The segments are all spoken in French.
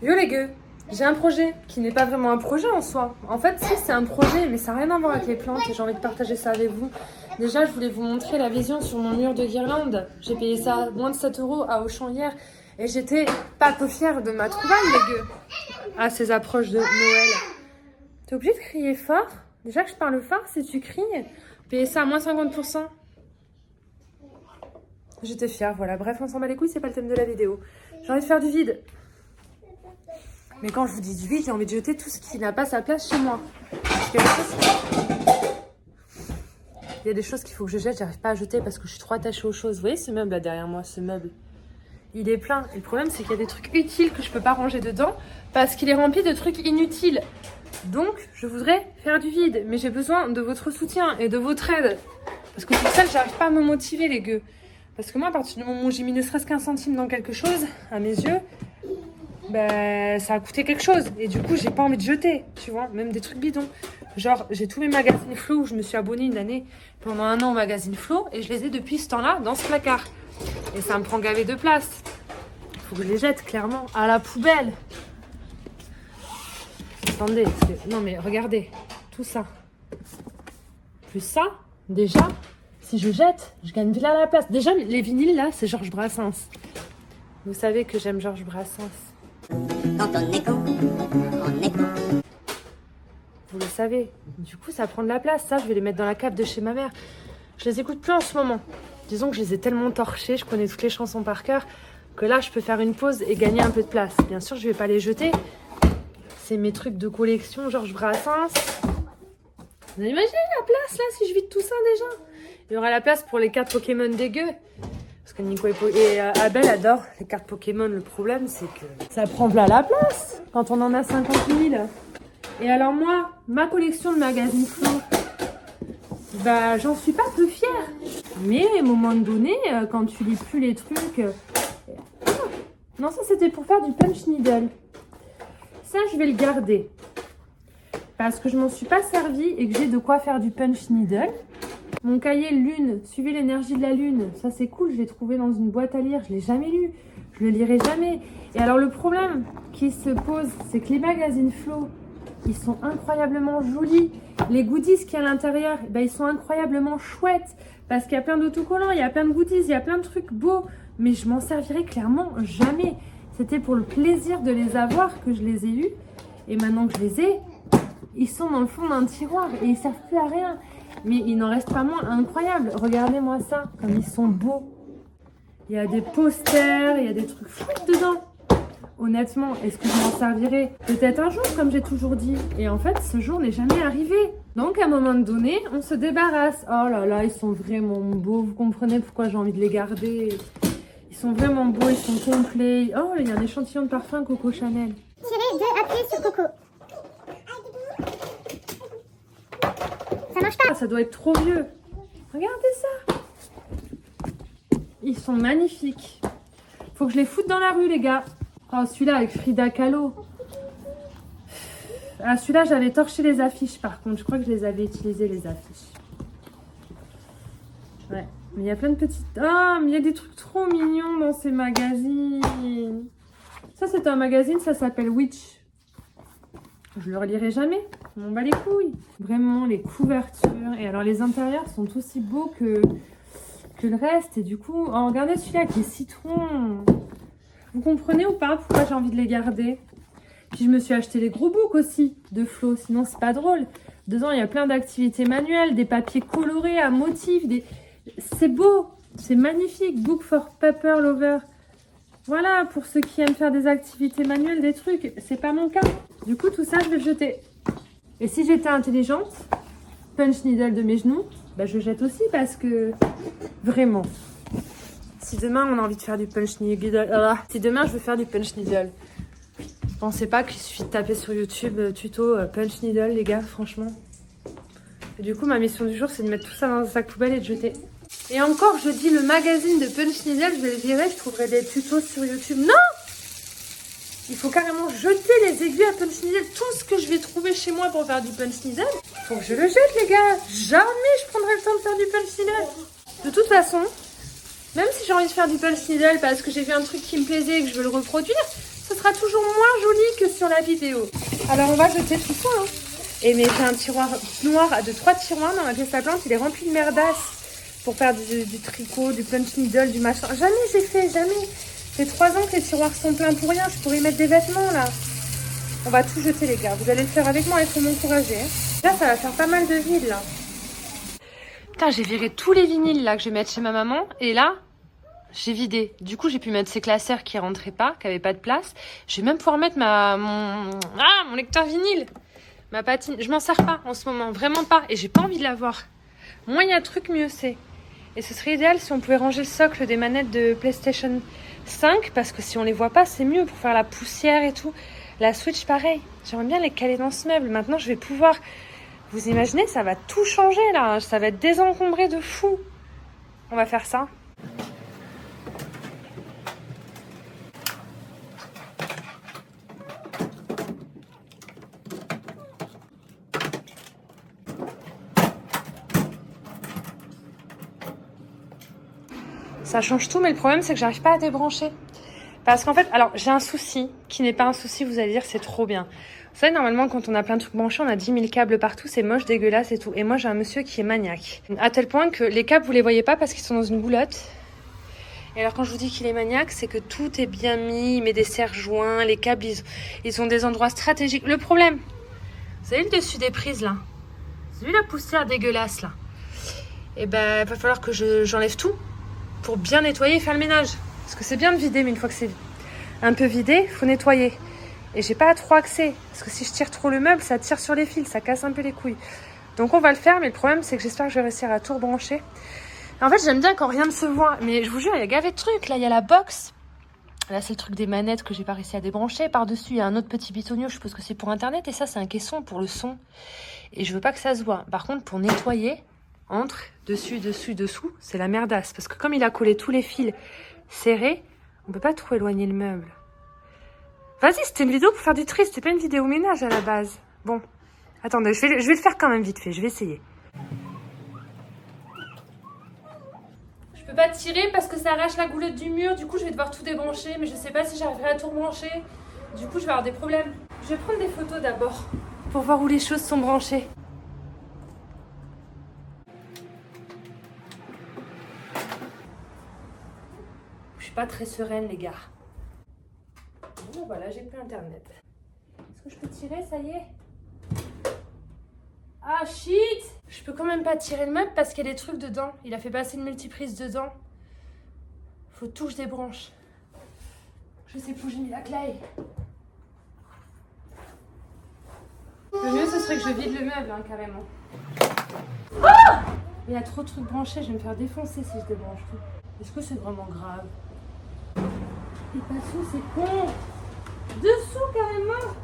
Yo les gueux, j'ai un projet qui n'est pas vraiment un projet en soi. En fait, si c'est un projet, mais ça n'a rien à voir avec les plantes et j'ai envie de partager ça avec vous. Déjà, je voulais vous montrer la vision sur mon mur de guirlande. J'ai payé ça moins de 7 € à Auchan hier et j'étais pas peu fière de ma trouvaille les gueux. À ces approches de Noël. T'es obligé de crier fort? Déjà que je parle fort, si tu cries, payer ça à moins 50%. J'étais fière, voilà. Bref, on s'en bat les couilles, c'est pas le thème de la vidéo. J'ai envie de faire du vide. Mais quand je vous dis du vide, j'ai envie de jeter tout ce qui n'a pas sa place chez moi. Parce qu'il y a des choses qu'il faut que je jette, j'arrive pas à jeter parce que je suis trop attachée aux choses. Vous voyez ce meuble là derrière moi, ce meuble? Il est plein. Et le problème, c'est qu'il y a des trucs utiles que je peux pas ranger dedans parce qu'il est rempli de trucs inutiles. Donc, je voudrais faire du vide. Mais j'ai besoin de votre soutien et de votre aide. Parce que toute seule, j'arrive pas à me motiver, les gueux. Parce que moi, à partir du moment où j'ai mis ne serait-ce qu'un centime dans quelque chose, à mes yeux, ben, ça a coûté quelque chose. Et du coup, j'ai pas envie de jeter, tu vois, même des trucs bidons. Genre, j'ai tous mes magazines Flow où je me suis abonnée une année pendant 1 an au magazine Flow et je les ai depuis ce temps-là dans ce placard. Et ça me prend gavé de place. Faut que je les jette, clairement, à la poubelle. Attendez, non mais regardez, tout ça. Plus ça, déjà, si je jette, je gagne de la place. Déjà, les vinyles, là, c'est Georges Brassens. Vous savez que j'aime Georges Brassens. Quand on écoute, on écoute. Vous le savez. Du coup, ça prend de la place. Ça, je vais les mettre dans la cave de chez ma mère. Je les écoute plus en ce moment. Disons que je les ai tellement torchés, je connais toutes les chansons par cœur, que là, je peux faire une pause et gagner un peu de place. Bien sûr, je vais pas les jeter. C'est mes trucs de collection, Georges Brassens. Vous imaginez la place, là, si je vide tout ça, déjà? Il y aura la place pour les 4 Pokémon dégueux. Parce que Nico et Abel adorent les cartes Pokémon. Le problème, c'est que ça prend plein la place quand on en a 50 000. Et alors moi, ma collection de magazines Flow, bah j'en suis pas peu fière. Mais à un moment donné, quand tu lis plus les trucs... Non, ça c'était pour faire du punch needle. Ça, je vais le garder. Parce que je m'en suis pas servi et que j'ai de quoi faire du punch needle. Mon cahier Lune, suivez l'énergie de la Lune. Ça c'est cool, je l'ai trouvé dans une boîte à lire. Je l'ai jamais lu. Je le lirai jamais. Et alors le problème qui se pose, c'est que les magazines Flow, ils sont incroyablement jolis. Les goodies qu'il y a à l'intérieur, ben, ils sont incroyablement chouettes. Parce qu'il y a plein d'autocollants, il y a plein de goodies, il y a plein de trucs beaux. Mais je m'en servirai clairement jamais. C'était pour le plaisir de les avoir que je les ai eus. Et maintenant que je les ai, ils sont dans le fond d'un tiroir et ils servent plus à rien. Mais il n'en reste pas moins incroyable. Regardez-moi ça, comme ils sont beaux. Il y a des posters, il y a des trucs fous dedans. Honnêtement, est-ce que je m'en servirai? Peut-être un jour, comme j'ai toujours dit. Et en fait, ce jour n'est jamais arrivé. Donc, à un moment donné, on se débarrasse. Oh là là, ils sont vraiment beaux. Vous comprenez pourquoi j'ai envie de les garder. Ils sont vraiment beaux, ils sont complets. Oh, il y a un échantillon de parfum Coco Chanel. Tirez de appuyer sur Coco. Ça marche pas. Ça doit être trop vieux. Regardez ça. Ils sont magnifiques. Faut que je les foute dans la rue, les gars. Oh, celui-là avec Frida Kahlo. Ah, celui-là, j'avais torché les affiches, par contre. Je crois que je les avais utilisées, les affiches. Ouais. Mais il y a plein de petites... Ah, mais il y a des trucs trop mignons dans ces magazines. Ça, c'est un magazine, ça s'appelle Witch. Je le relirai jamais. On m'en bat les couilles. Vraiment, les couvertures. Et alors, les intérieurs sont aussi beaux que le reste. Et du coup, oh, regardez celui-là avec les citrons. Vous comprenez ou pas pourquoi j'ai envie de les garder? Puis je me suis acheté les gros books aussi de Flow, sinon c'est pas drôle. Dedans, il y a plein d'activités manuelles, des papiers colorés à motifs. C'est beau, c'est magnifique. Book for Paper Lover. Voilà, pour ceux qui aiment faire des activités manuelles, des trucs. C'est pas mon cas. Du coup, tout ça, je vais le jeter. Et si j'étais intelligente, punch needle de mes genoux, bah, je jette aussi parce que vraiment... Si demain on a envie de faire du punch needle, si demain je veux faire du punch needle, pensez pas qu'il suffit de taper sur YouTube tuto punch needle, les gars, franchement. Et du coup, ma mission du jour, c'est de mettre tout ça dans un sac poubelle et de jeter. Et encore, je dis le magazine de punch needle, je vais le virer, je trouverai des tutos sur YouTube. Non! Il faut carrément jeter les aiguilles à punch needle. Tout ce que je vais trouver chez moi pour faire du punch needle, faut que je le jette, les gars. Jamais je prendrai le temps de faire du punch needle. De toute façon, même si j'ai envie de faire du punch needle parce que j'ai vu un truc qui me plaisait et que je veux le reproduire, ça sera toujours moins joli que sur la vidéo. Alors on va jeter tout ça. Hein. Et mais j'ai un tiroir noir de 3 tiroirs dans ma pièce à plantes. Il est rempli de merdasse pour faire du tricot, du punch needle, du machin. Jamais j'ai fait, jamais. C'est 3 ans que les tiroirs sont pleins pour rien. Je pourrais y mettre des vêtements là. On va tout jeter les gars. Vous allez le faire avec moi, il faut m'encourager. Hein. Là ça va faire pas mal de vide là. Putain, j'ai viré tous les vinyles là que je vais mettre chez ma maman. Et là, j'ai vidé. Du coup, j'ai pu mettre ces classeurs qui rentraient pas, qui avaient pas de place. Je vais même pouvoir mettre mon lecteur vinyle. Ma patine. Je m'en sers pas en ce moment, vraiment pas. Et j'ai pas envie de l'avoir. Moins il y a un truc, mieux c'est. Et ce serait idéal si on pouvait ranger le socle des manettes de PlayStation 5. Parce que si on les voit pas, c'est mieux pour faire la poussière et tout. La Switch, pareil. J'aimerais bien les caler dans ce meuble. Maintenant, je vais pouvoir... Vous imaginez, ça va tout changer là. Ça va être désencombré de fou. On va faire ça. Ça change tout, mais le problème, c'est que j'arrive pas à débrancher. Parce qu'en fait, alors, j'ai un souci qui n'est pas un souci, vous allez dire, c'est trop bien. Vous savez, normalement, quand on a plein de trucs branchés, on a 10 000 câbles partout, c'est moche, dégueulasse et tout. Et moi, j'ai un monsieur qui est maniaque. À tel point que les câbles, vous les voyez pas parce qu'ils sont dans une boulotte. Et alors, quand je vous dis qu'il est maniaque, c'est que tout est bien mis, il met des serre-joints, les câbles, ils ont des endroits stratégiques. Le problème, vous savez le dessus des prises, là? Vous avez vu la poussière dégueulasse, là? Et ben, il va falloir que j'enlève tout pour bien nettoyer et faire le ménage. Parce que c'est bien de vider, mais une fois que c'est un peu vidé, il faut nettoyer. Et j'ai pas trop accès. Parce que si je tire trop le meuble, ça tire sur les fils, ça casse un peu les couilles. Donc on va le faire, mais le problème, c'est que j'espère que je vais réussir à tout rebrancher. En fait, j'aime bien quand rien ne se voit. Mais je vous jure, il y a gavé de trucs. Là, il y a la box. Là, c'est le truc des manettes que j'ai pas réussi à débrancher. Par-dessus, il y a un autre petit bitonio. Je suppose que c'est pour Internet. Et ça, c'est un caisson pour le son. Et je veux pas que ça se voit. Par contre, pour nettoyer, entre, dessus, dessous, c'est la merdasse. Parce que comme il a collé tous les fils serrés, on peut pas trop éloigner le meuble. Vas-y, c'était une vidéo pour faire du tri. C'était pas une vidéo ménage à la base. Bon, attendez, je vais le faire quand même vite fait. Je vais essayer. Je peux pas tirer parce que ça arrache la goulotte du mur. Du coup, je vais devoir tout débrancher. Mais je sais pas si j'arriverai à tout rebrancher. Du coup, je vais avoir des problèmes. Je vais prendre des photos d'abord pour voir où les choses sont branchées. Je suis pas très sereine, les gars. Bon, voilà, j'ai plus internet. Est-ce que je peux tirer, ça y est? Ah, shit! Je peux quand même pas tirer le meuble parce qu'il y a des trucs dedans. Il a fait passer une multiprise dedans. Faut tout que je débranche. Je sais plus où j'ai mis la clé. Le mieux, ce serait que je vide le meuble, hein, carrément. Ah! Il y a trop de trucs branchés, je vais me faire défoncer si je débranche tout. Est-ce que c'est vraiment grave? Et pas dessous, c'est con. Dessous, carrément.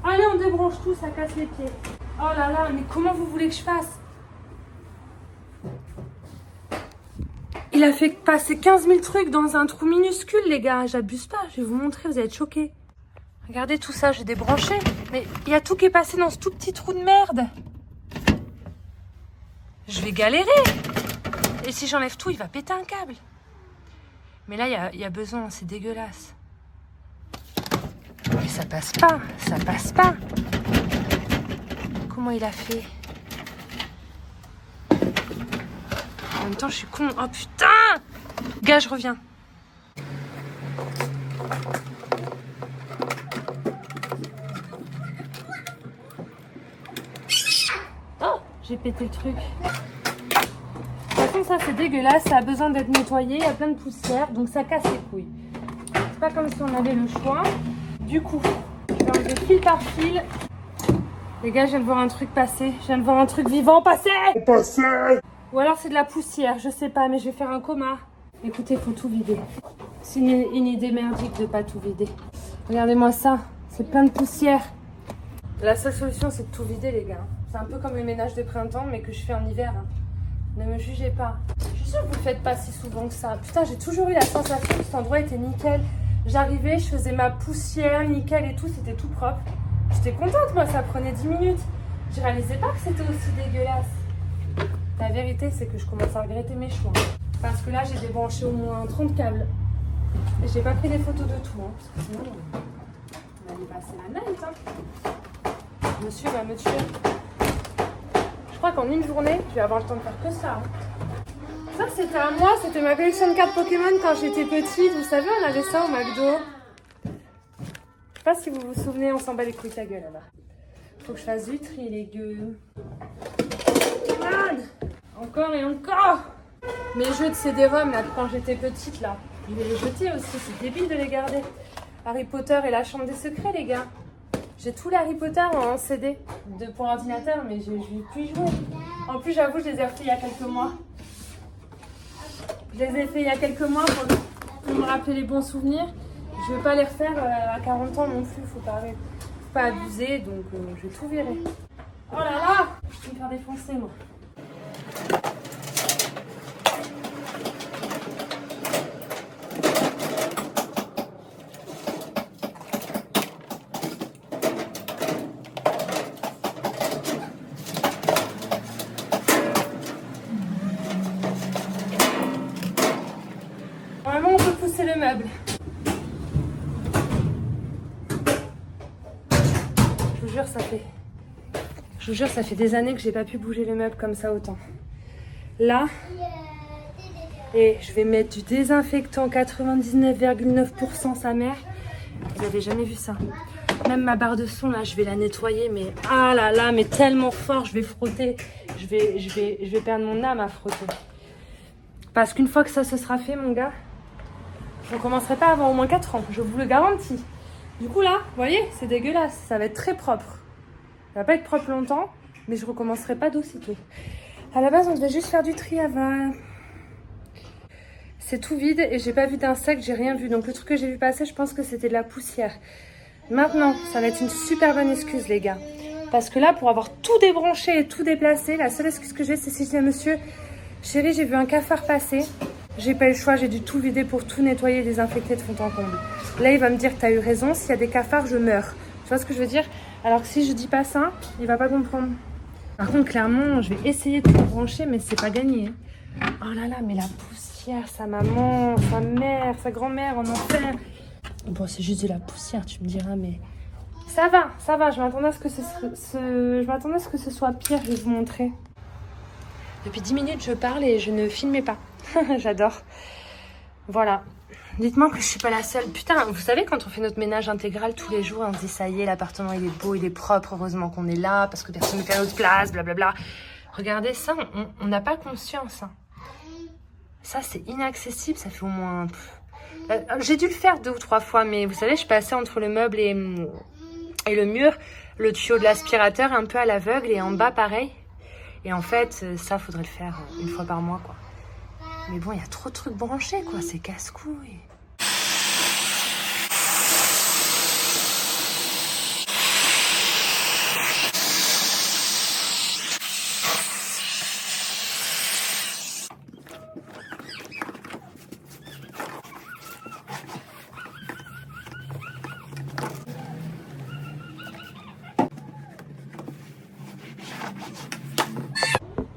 Allez, on débranche tout, ça casse les pieds. Oh là là, mais comment vous voulez que je fasse? Il a fait passer 15 000 trucs dans un trou minuscule, les gars. J'abuse pas, je vais vous montrer, vous allez être choqués. Regardez tout ça, j'ai débranché. Mais il y a tout qui est passé dans ce tout petit trou de merde. Je vais galérer. Et si j'enlève tout, il va péter un câble. Mais là, il y a besoin, c'est dégueulasse. Mais ça passe pas, ça passe pas. Comment il a fait? En même temps, je suis con. Oh putain! Gars, je reviens. Oh, j'ai pété le truc. De toute façon, ça c'est dégueulasse, ça a besoin d'être nettoyé, il y a plein de poussière, donc ça casse les couilles. C'est pas comme si on avait le choix. Du coup, je vais enlever fil par fil. Les gars, je viens de voir un truc passer. Je viens de voir un truc vivant passer. Ou alors c'est de la poussière, je sais pas, mais je vais faire un coma. Écoutez, faut tout vider. C'est une idée merdique de pas tout vider. Regardez-moi ça, c'est plein de poussière. La seule solution, c'est de tout vider, les gars. C'est un peu comme le ménage de printemps, mais que je fais en hiver. Ne me jugez pas. Je suis sûre que vous le faites pas si souvent que ça. Putain, j'ai toujours eu la sensation que cet endroit était nickel. J'arrivais, je faisais ma poussière, nickel et tout, c'était tout propre. J'étais contente, moi, ça prenait 10 minutes. Je réalisais pas que c'était aussi dégueulasse. La vérité, c'est que je commence à regretter mes choix. Parce que là, j'ai débranché au moins 30 câbles. J'ai pas pris des photos de tout, hein, parce que sinon on allait passer la night. Hein. Monsieur va me tuer. Je crois qu'en une journée, je vais avoir le temps de faire que ça. Hein. Ça, c'était à moi, c'était ma collection de cartes Pokémon quand j'étais petite. Vous savez, on avait ça au McDo. Je sais pas si vous vous souvenez, on s'en bat les couilles ta gueule là-bas. Faut que je fasse du tri, les gueux. Merde. Encore et encore. Mes jeux de CD-ROM là, quand j'étais petite là, je vais les jeter aussi, c'est débile de les garder. Harry Potter et la chambre des secrets, les gars. J'ai tout les Harry Potter en CD pour ordinateur, mais je vais plus y jouer. En plus, j'avoue, je les ai refaits il y a quelques mois. Je les ai fait il y a quelques mois pour me rappeler les bons souvenirs. Je vais pas les refaire à 40 ans non plus, faut pas abuser, donc je vais tout virer. Oh là là, je vais me faire défoncer moi. Vraiment, on peut pousser le meuble. Je vous jure, ça fait des années que j'ai pas pu bouger le meuble comme ça autant. Là, et je vais mettre du désinfectant 99,9% sa mère. Vous avez jamais vu ça. Même ma barre de son là, je vais la nettoyer, mais ah là là, mais tellement fort, je vais frotter. Je vais perdre mon âme à frotter. Parce qu'une fois que ça se sera fait, mon gars, je ne commencerai pas avant au moins 4 ans, je vous le garantis. Du coup là, vous voyez, c'est dégueulasse, ça va être très propre. Ça va pas être propre longtemps, mais je recommencerai pas d'aussitôt. À la base, on devait juste faire du tri avant. C'est tout vide et j'ai pas vu d'insectes, j'ai rien vu. Donc le truc que j'ai vu passer, je pense que c'était de la poussière. Maintenant, ça va être une super bonne excuse, les gars. Parce que là, pour avoir tout débranché et tout déplacé, la seule excuse que j'ai, c'est si je dis à monsieur, chérie, j'ai vu un cafard passer. J'ai pas eu le choix, j'ai dû tout vider pour tout nettoyer et désinfecter de fond en comble. Là, il va me dire que t'as eu raison, s'il y a des cafards, je meurs. Tu vois ce que je veux dire? Alors que si je dis pas ça, il va pas comprendre. Par contre, clairement, je vais essayer de tout brancher, mais c'est pas gagné. Oh là là, mais la poussière, sa maman, sa mère, sa grand-mère en enfer. Bon, c'est juste de la poussière, tu me diras, mais... Ça va, je m'attendais à ce que ce soit pire, je vais vous montrer. Depuis 10 minutes, je parle et je ne filmais pas. J'adore. Voilà. Dites-moi que je suis pas la seule. Putain, vous savez, quand on fait notre ménage intégral tous les jours, on se dit ça y est, l'appartement il est beau, il est propre, heureusement qu'on est là, parce que personne ne fait notre place, blablabla. Regardez ça, on n'a pas conscience. Hein. Ça, c'est inaccessible, ça fait au moins... J'ai dû le faire 2 ou 3 fois, mais vous savez, je passais entre le meuble et le mur, le tuyau de l'aspirateur un peu à l'aveugle, et en bas, pareil. Et en fait, ça, faudrait le faire 1 fois par mois, quoi. Mais bon, il y a trop de trucs branchés, quoi. C'est casse-couille.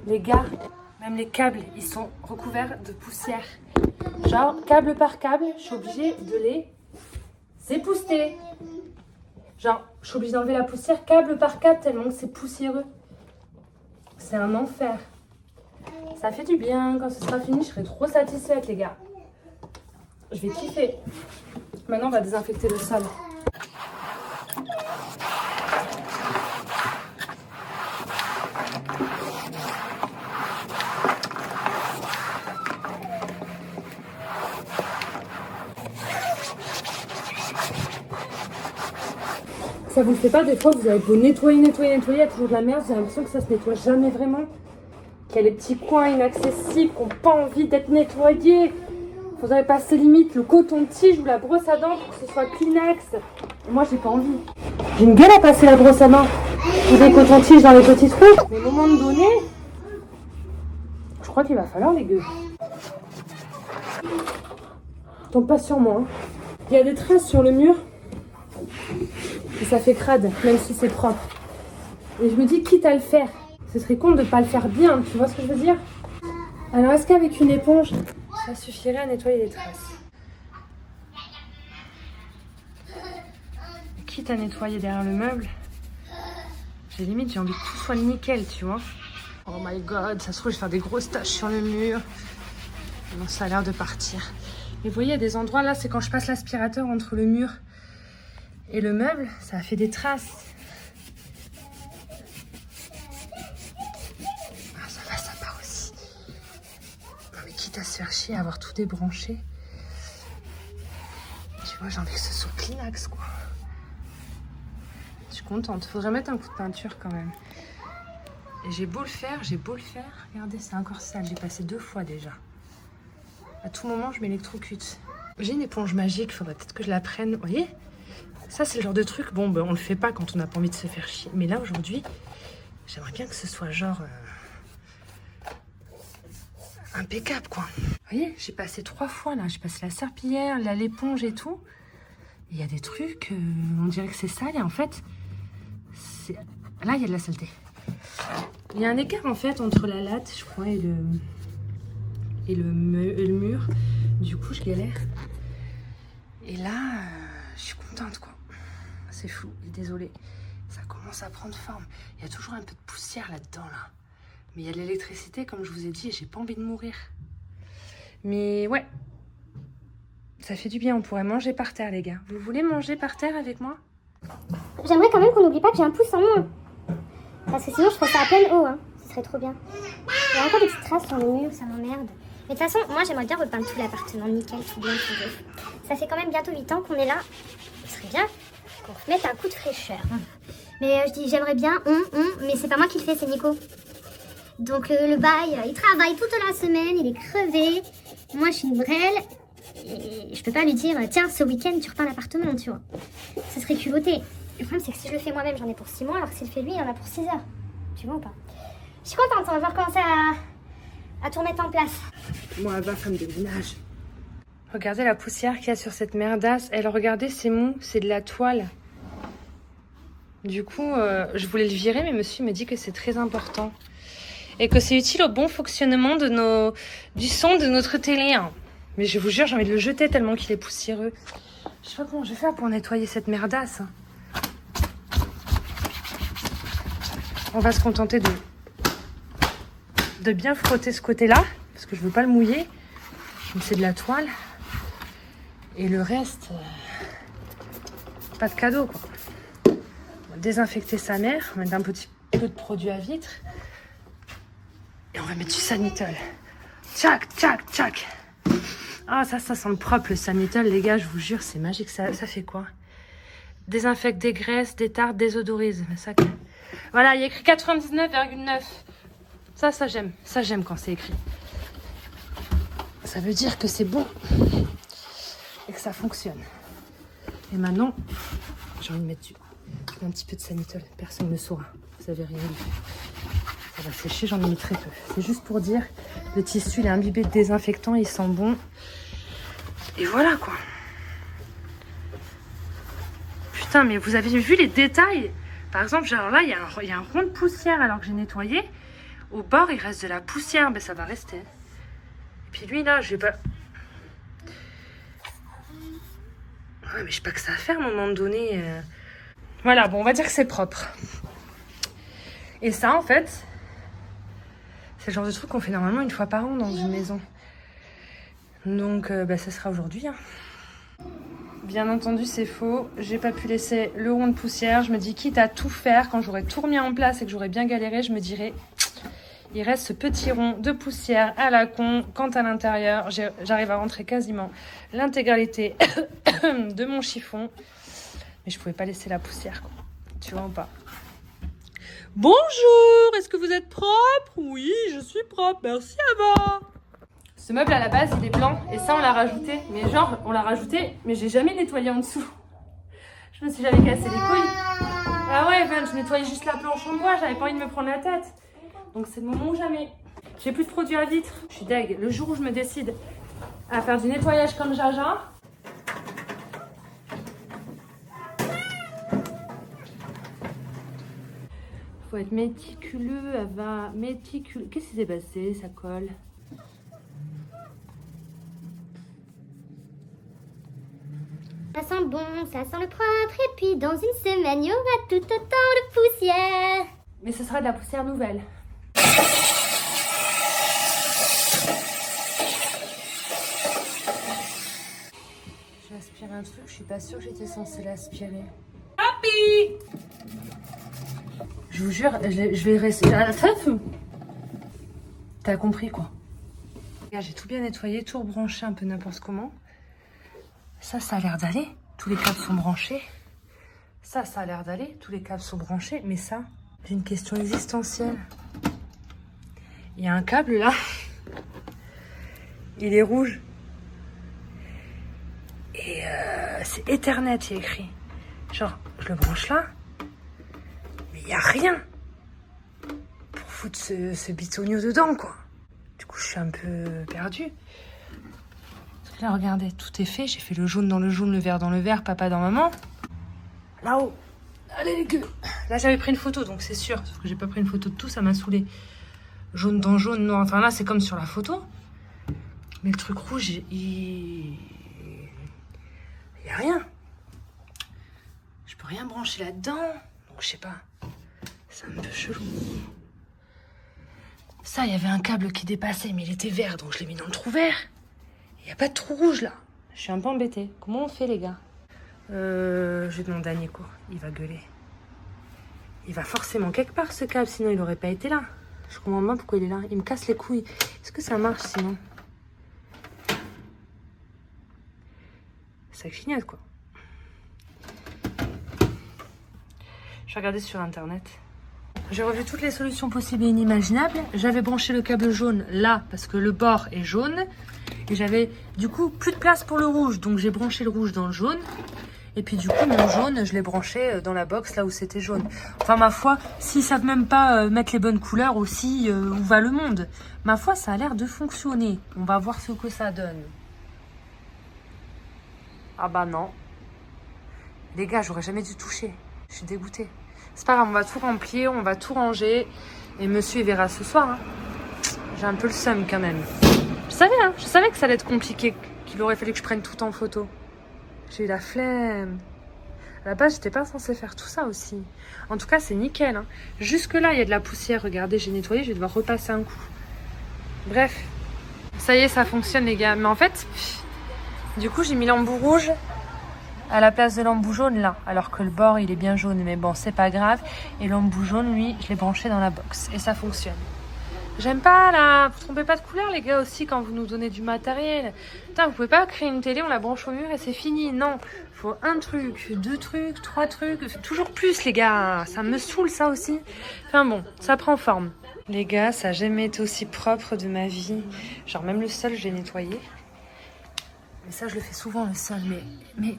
Les gars, même les câbles, ils sont recouverts de poussière. Genre, câble par câble, je suis obligée de les épouster. Genre, je suis obligée d'enlever la poussière câble par câble tellement que c'est poussiéreux. C'est un enfer. Ça fait du bien. Quand ce sera fini, je serai trop satisfaite, les gars. Je vais kiffer. Maintenant, on va désinfecter le sol. Ça vous le fait pas des fois, vous avez beau nettoyer, il y a toujours de la merde, vous avez l'impression que ça se nettoie jamais vraiment. Qu'il y a les petits coins inaccessibles qui n'ont pas envie d'être nettoyés. Vous avez passé limite le coton-tige ou la brosse à dents pour que ce soit Kleenex. Moi, j'ai pas envie. J'ai une gueule à passer la brosse à dents. Ou des coton-tiges dans les petits trous. Mais au moment donné, je crois qu'il va falloir les gueules. Tombe pas sur moi. Hein. Il y a des traces sur le mur. Et ça fait crade, même si c'est propre. Et je me dis, quitte à le faire, ce serait con de ne pas le faire bien, tu vois ce que je veux dire? Alors, est-ce qu'avec une éponge, ça suffirait à nettoyer les traces? quitte à nettoyer derrière le meuble, j'ai envie que tout soit nickel, tu vois. Oh my god, ça se trouve, je vais faire des grosses taches sur le mur. Non, ça a l'air de partir. Mais vous voyez, il y a des endroits, là, c'est quand je passe l'aspirateur entre le mur et le meuble, ça a fait des traces. Ah, ça va, ça part aussi. Non, mais quitte à se faire chier, à avoir tout débranché. Tu vois, j'ai envie que ce soit Kleenex, quoi. Je suis contente. Faudrait mettre un coup de peinture quand même. Et j'ai beau le faire. Regardez, c'est encore sale. J'ai passé 2 fois déjà. À tout moment, je m'électrocute. J'ai une éponge magique. Faudrait peut-être que je la prenne. Vous voyez? Ça, c'est le genre de truc. Bon, ben, on le fait pas quand on n'a pas envie de se faire chier. Mais là, aujourd'hui, j'aimerais bien que ce soit genre... impeccable, quoi. Vous voyez, j'ai passé 3 fois, là. J'ai passé la serpillière, là, l'éponge et tout. Il y a des trucs, on dirait que c'est sale. Et en fait, là, il y a de la saleté. Il y a un écart, en fait, entre la latte, je crois, et le mur. Du coup, je galère. Et là, je suis contente, quoi. C'est flou, désolée. Ça commence à prendre forme. Il y a toujours un peu de poussière là-dedans, là. Mais il y a de l'électricité, comme je vous ai dit, et j'ai pas envie de mourir. Mais ouais, ça fait du bien. On pourrait manger par terre, les gars. Vous voulez manger par terre avec moi? J'aimerais quand même qu'on n'oublie pas que j'ai un pouce en moins. Parce que sinon, je ferais ça à pleine eau. Hein. Ce serait trop bien. Il y a encore des petites traces sur le mur, ça m'emmerde. Mais de toute façon, moi, j'aimerais bien repeindre tout l'appartement, nickel, tout bien, tout beau. Ça fait quand même bientôt 8 ans qu'on est là. Ce serait bien qu'on remette un coup de fraîcheur. Mais je dis, j'aimerais bien, mais c'est pas moi qui le fais, c'est Nico. Donc le bail, il travaille toute la semaine, il est crevé. Moi, je suis une brêle. Et je peux pas lui dire, tiens, ce week-end, tu repeins l'appartement, tu vois. Ce serait culotté. Le problème, c'est que si je le fais moi-même, j'en ai pour 6 mois, alors que s'il le fait lui, il en a pour 6 heures. Tu vois ou pas? Je suis contente, on va recommencer à tout remettre en place. Moi, va femme de ménage. Regardez la poussière qu'il y a sur cette merdasse. Elle, regardez, c'est mou, c'est de la toile. Du coup, je voulais le virer, mais monsieur me dit que c'est très important. Et que c'est utile au bon fonctionnement du son de notre télé. Hein. Mais je vous jure, j'ai envie de le jeter tellement qu'il est poussiéreux. Je sais pas comment je vais faire pour nettoyer cette merdasse. On va se contenter de bien frotter ce côté-là, parce que je veux pas le mouiller. Donc c'est de la toile. Et le reste, pas de cadeau, quoi. On va désinfecter sa mère, mettre un petit peu de produit à vitre. Et on va mettre du Sanitol. Tchac, tchac, tchac. Ah, ça sent le propre, le Sanitol, les gars, je vous jure, c'est magique. Ça fait quoi? Désinfecte des graisses, des tartes, désodorise. Ça, voilà, il y a écrit 99,9. Ça j'aime. Ça, j'aime quand c'est écrit. Ça veut dire que c'est bon. Et que ça fonctionne. Et maintenant, j'ai envie de mettre un petit peu de Sanitol. Personne ne saura. Vous avez rien vu. Ça va sécher, j'en ai mis très peu. C'est juste pour dire, le tissu, il est imbibé de désinfectant, il sent bon. Et voilà, quoi. Putain, mais vous avez vu les détails? Par exemple, genre là, il y a un rond de poussière alors que j'ai nettoyé. Au bord, il reste de la poussière. Ben, ça va rester. Et puis lui, là, je vais pas... Ouais, mais je sais pas que ça va faire à un moment donné. Voilà, bon, on va dire que c'est propre. Et ça, en fait, c'est le genre de truc qu'on fait normalement 1 fois par an dans une maison. Donc, ça sera aujourd'hui. Hein. Bien entendu, c'est faux. J'ai pas pu laisser le rond de poussière. Je me dis, quitte à tout faire, quand j'aurai tout remis en place et que j'aurai bien galéré, je me dirai, il reste ce petit rond de poussière à la con. Quand à l'intérieur, j'arrive à rentrer quasiment l'intégralité de mon chiffon. Mais je pouvais pas laisser la poussière, quoi. Tu vois ou pas? Bonjour, est-ce que vous êtes propre? Oui, je suis propre, merci Ava. Ce meuble à la base il est blanc et ça on l'a rajouté. Mais genre on l'a rajouté mais j'ai jamais nettoyé en dessous. Je me suis jamais cassé les couilles. Ah ouais Van, je nettoyais juste la planche en bois, j'avais pas envie de me prendre la tête. Donc c'est le moment ou jamais. J'ai plus de produit à vitre, je suis deg. Le jour où je me décide à faire du nettoyage comme Jaja, faut être méticuleux, Ava, méticuleux. Qu'est-ce qui s'est passé? Ça colle. Ça sent bon, ça sent le propre et puis dans une semaine, il y aura tout autant de poussière. Mais ce sera de la poussière nouvelle. J'ai aspiré un truc, je suis pas sûre que j'étais censée l'aspirer. Papi! Je vous jure, je vais rester à la tête. T'as compris quoi? J'ai tout bien nettoyé, tout rebranché un peu n'importe comment. Ça a l'air d'aller. Tous les câbles sont branchés. Ça a l'air d'aller. Tous les câbles sont branchés. Mais ça, j'ai une question existentielle. Il y a un câble là. Il est rouge. Et c'est Ethernet, il est écrit. Genre, je le branche là. Mais il n'y a rien pour foutre ce bitonio dedans, quoi. Du coup, je suis un peu perdue. Parce que là, regardez, tout est fait. J'ai fait le jaune dans le jaune, le vert dans le vert, papa dans maman. Là-haut. Allez, les gueux. Là, j'avais pris une photo, donc c'est sûr. Sauf que j'ai pas pris une photo de tout, ça m'a saoulé. Jaune dans jaune, noir. Enfin, là, c'est comme sur la photo. Mais le truc rouge, il y a rien. Je peux rien brancher là-dedans. Donc, je sais pas. C'est un peu chelou. Ça, il y avait un câble qui dépassait, mais il était vert, donc je l'ai mis dans le trou vert. Il n'y a pas de trou rouge, là. Je suis un peu embêtée. Comment on fait, les gars? Je vais demander à Nico. Il va gueuler. Il va forcément quelque part, ce câble, sinon il n'aurait pas été là. Je comprends pas pourquoi il est là. Il me casse les couilles. Est-ce que ça marche, sinon? Ça clignote, quoi. Je vais regarder sur Internet. J'ai revu toutes les solutions possibles et inimaginables. J'avais branché le câble jaune là, parce que le bord est jaune. Et j'avais, du coup, plus de place pour le rouge. Donc, j'ai branché le rouge dans le jaune. Et puis, du coup, mon jaune, je l'ai branché dans la box, là où c'était jaune. Enfin, ma foi, s'ils savent même pas mettre les bonnes couleurs aussi, où va le monde? Ma foi, ça a l'air de fonctionner. On va voir ce que ça donne. Ah bah non. Les gars, j'aurais jamais dû toucher. Je suis dégoûtée. C'est pas grave, on va tout remplir, on va tout ranger. Et monsieur, il verra ce soir. Hein. J'ai un peu le seum quand même. Je savais que ça allait être compliqué, qu'il aurait fallu que je prenne tout en photo. J'ai eu la flemme. À la base, j'étais pas censée faire tout ça aussi. En tout cas, c'est nickel. Hein. Jusque là, il y a de la poussière. Regardez, j'ai nettoyé, je vais devoir repasser un coup. Bref. Ça y est, ça fonctionne, les gars. Mais en fait, du coup, j'ai mis l'embout rouge à la place de l'embout jaune là, alors que le bord il est bien jaune, mais bon c'est pas grave. Et l'embout jaune lui je l'ai branché dans la box et ça fonctionne. J'aime pas là, vous trompez pas de couleur les gars aussi quand vous nous donnez du matériel. Putain, vous pouvez pas créer une télé, on la branche au mur et c'est fini. Non, faut un truc, deux trucs, trois trucs, toujours plus les gars, ça me saoule ça aussi. Enfin bon, ça prend forme. Les gars, ça a jamais été aussi propre de ma vie. Genre même le sol je l'ai nettoyé. Mais ça, je le fais souvent, le sol. Mais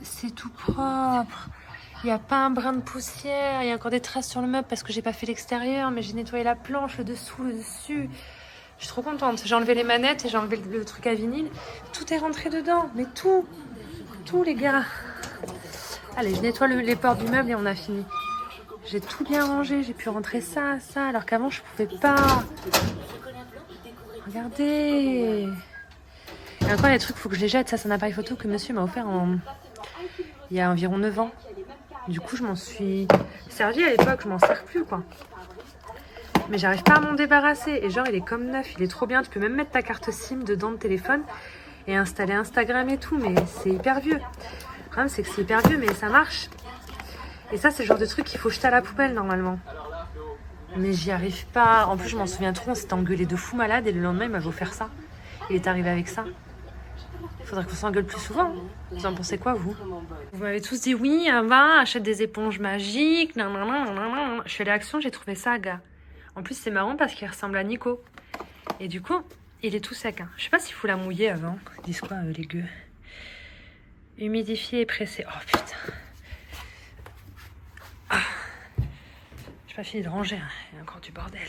c'est tout propre. Il n'y a pas un brin de poussière. Il y a encore des traces sur le meuble parce que j'ai pas fait l'extérieur. Mais j'ai nettoyé la planche, le dessous, le dessus. Je suis trop contente. J'ai enlevé les manettes et j'ai enlevé le truc à vinyle. Tout est rentré dedans. Mais tout. Tout, les gars. Allez, je nettoie les portes du meuble et on a fini. J'ai tout bien rangé. J'ai pu rentrer ça. Alors qu'avant, je pouvais pas. Regardez. Et encore, les trucs, il faut que je les jette. Ça, c'est un appareil photo que monsieur m'a offert il y a environ 9 ans. Du coup, je m'en suis servi à l'époque. Je m'en sers plus, quoi. Mais j'arrive pas à m'en débarrasser. Et genre, il est comme neuf. Il est trop bien. Tu peux même mettre ta carte SIM dedans de téléphone et installer Instagram et tout. Mais c'est hyper vieux. Le problème, c'est que c'est hyper vieux, mais ça marche. Et ça, c'est le genre de truc qu'il faut jeter à la poubelle, normalement. Mais j'y arrive pas. En plus, je m'en souviens trop. On s'était engueulé de fou malade. Et le lendemain, il m'avait offert ça. Il est arrivé avec ça. Il faudrait qu'on s'engueule plus souvent. Vous en pensez quoi, vous? Vous m'avez tous dit oui, va, achète des éponges magiques. Je suis allée à Action, j'ai trouvé ça, gars. En plus, c'est marrant parce qu'il ressemble à Nico. Et du coup, il est tout sec. Hein. Je sais pas s'il faut la mouiller avant. Ils disent quoi, les gueux? Humidifier et presser. Oh putain. Ah. J'ai pas fini de ranger. Hein. Il y a encore du bordel.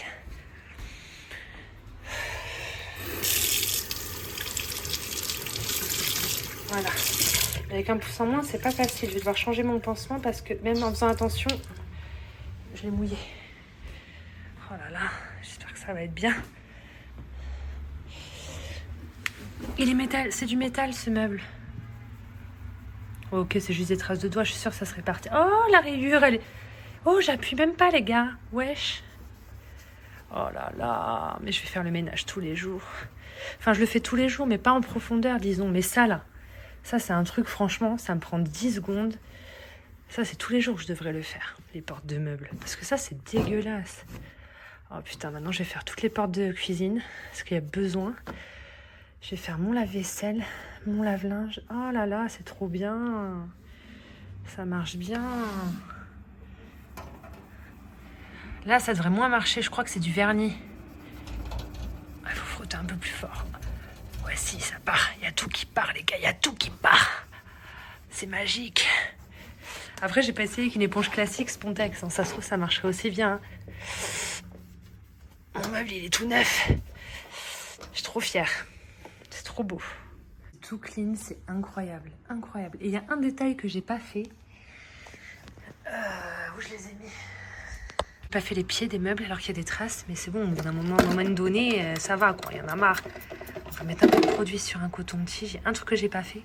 Voilà. Avec un pouce en moins, c'est pas facile. Je vais devoir changer mon pansement parce que même en faisant attention, je l'ai mouillé. Oh là là, j'espère que ça va être bien. Il est métal, c'est du métal ce meuble. Ok, c'est juste des traces de doigts, je suis sûre que ça serait parti. Oh, la rayure, elle est... Oh, j'appuie même pas, les gars. Wesh. Oh là là, mais je vais faire le ménage tous les jours. Enfin, je le fais tous les jours, mais pas en profondeur, disons. Mais ça, là, ça, c'est un truc, franchement, ça me prend 10 secondes. Ça, c'est tous les jours que je devrais le faire, les portes de meubles. Parce que ça, c'est dégueulasse. Oh putain, maintenant, je vais faire toutes les portes de cuisine, parce qu'il y a besoin. Je vais faire mon lave-vaisselle, mon lave-linge. Oh là là, c'est trop bien. Ça marche bien. Là, ça devrait moins marcher. Je crois que c'est du vernis. Il faut frotter un peu plus fort. Ouais, si, ça part. Il y a tout qui part, les gars. Il y a tout qui part. C'est magique. Après, j'ai pas essayé avec une éponge classique Spontex. Ça se trouve, ça marcherait aussi bien. Mon meuble, il est tout neuf. Je suis trop fière. C'est trop beau. Tout clean, c'est incroyable. Incroyable. Et il y a un détail que j'ai pas fait. Où je les ai mis? J'ai pas fait les pieds des meubles alors qu'il y a des traces. Mais c'est bon, au bout d'un moment donné, ça va, quoi. Il y en a marre. On va mettre un peu de produit sur un coton-tige. Il y a un truc que j'ai pas fait.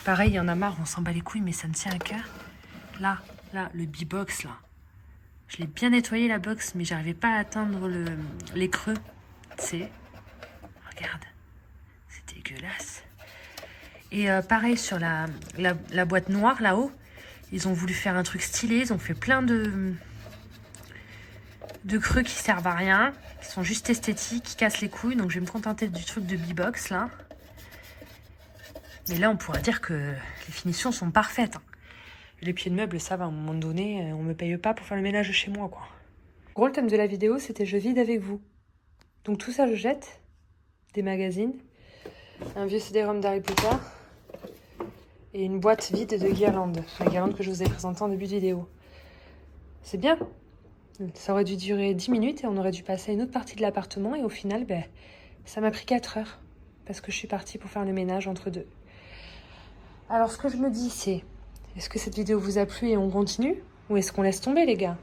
Pareil, il y en a marre, on s'en bat les couilles, mais ça me tient à cœur. Là, le B-box, là. Je l'ai bien nettoyé, la box, mais j'arrivais pas à atteindre les creux. Tu sais. Regarde. C'est dégueulasse. Et pareil, sur la boîte noire, là-haut, ils ont voulu faire un truc stylé. Ils ont fait plein de creux qui servent à rien, qui sont juste esthétiques, qui cassent les couilles. Donc, je vais me contenter du truc de B-box, là. Mais là, on pourrait dire que les finitions sont parfaites. Hein. Les pieds de meubles, ça va, à un moment donné, on me paye pas pour faire le ménage chez moi, quoi. Gros, le thème de la vidéo, c'était « Je vide avec vous ». Donc tout ça, je jette. Des magazines, un vieux CD-ROM d'Harry Potter et une boîte vide de guirlandes. La guirlande que je vous ai présentée en début de vidéo. C'est bien. Ça aurait dû durer 10 minutes et on aurait dû passer à une autre partie de l'appartement. Et au final, ça m'a pris 4 heures. Parce que je suis partie pour faire le ménage entre deux. Alors, ce que je me dis, c'est... Est-ce que cette vidéo vous a plu et on continue? Ou est-ce qu'on laisse tomber, les gars?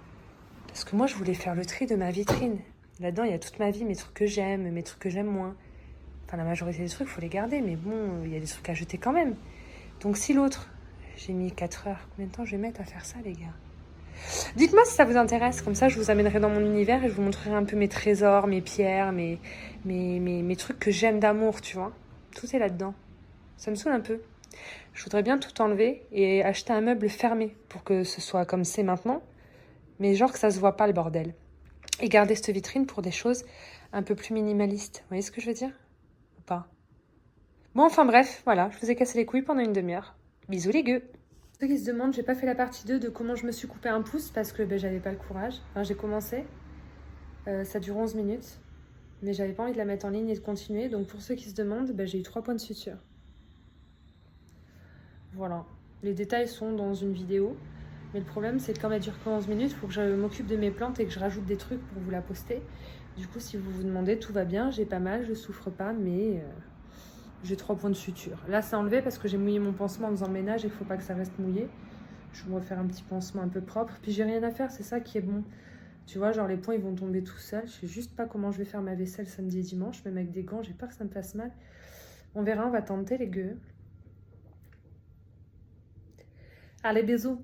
Parce que moi, je voulais faire le tri de ma vitrine. Là-dedans, il y a toute ma vie, mes trucs que j'aime, mes trucs que j'aime moins. Enfin, la majorité des trucs, il faut les garder. Mais bon, il y a des trucs à jeter quand même. Donc, si l'autre, j'ai mis 4 heures, combien de temps je vais mettre à faire ça, les gars? Dites-moi si ça vous intéresse. Comme ça, je vous amènerai dans mon univers et je vous montrerai un peu mes trésors, mes pierres, mes trucs que j'aime d'amour, tu vois. Tout est là-dedans. Ça me saoule un peu. Je voudrais bien tout enlever et acheter un meuble fermé pour que ce soit comme c'est maintenant, mais genre que ça se voit pas le bordel. Et garder cette vitrine pour des choses un peu plus minimalistes. Vous voyez ce que je veux dire? Ou pas? Bon, enfin bref, voilà, je vous ai cassé les couilles pendant une demi-heure. Bisous les gueux! Ceux qui se demandent, j'ai pas fait la partie 2 de comment je me suis coupé un pouce parce que j'avais pas le courage. Enfin, j'ai commencé, ça dure 11 minutes, mais j'avais pas envie de la mettre en ligne et de continuer. Donc pour ceux qui se demandent, j'ai eu 3 points de suture. Voilà, les détails sont dans une vidéo, mais le problème c'est que comme elle dure que 11 minutes, il faut que je m'occupe de mes plantes et que je rajoute des trucs pour vous la poster. Du coup, si vous vous demandez, tout va bien, j'ai pas mal, je souffre pas, mais j'ai 3 points de suture. Là, c'est enlevé parce que j'ai mouillé mon pansement en faisant le ménage et il faut pas que ça reste mouillé. Je vais me refaire un petit pansement un peu propre, puis j'ai rien à faire, c'est ça qui est bon. Tu vois, genre les points ils vont tomber tout seuls, je sais juste pas comment je vais faire ma vaisselle samedi et dimanche, même avec des gants, j'ai peur que ça me fasse mal. On verra, on va tenter les gueux. Allez, bisous!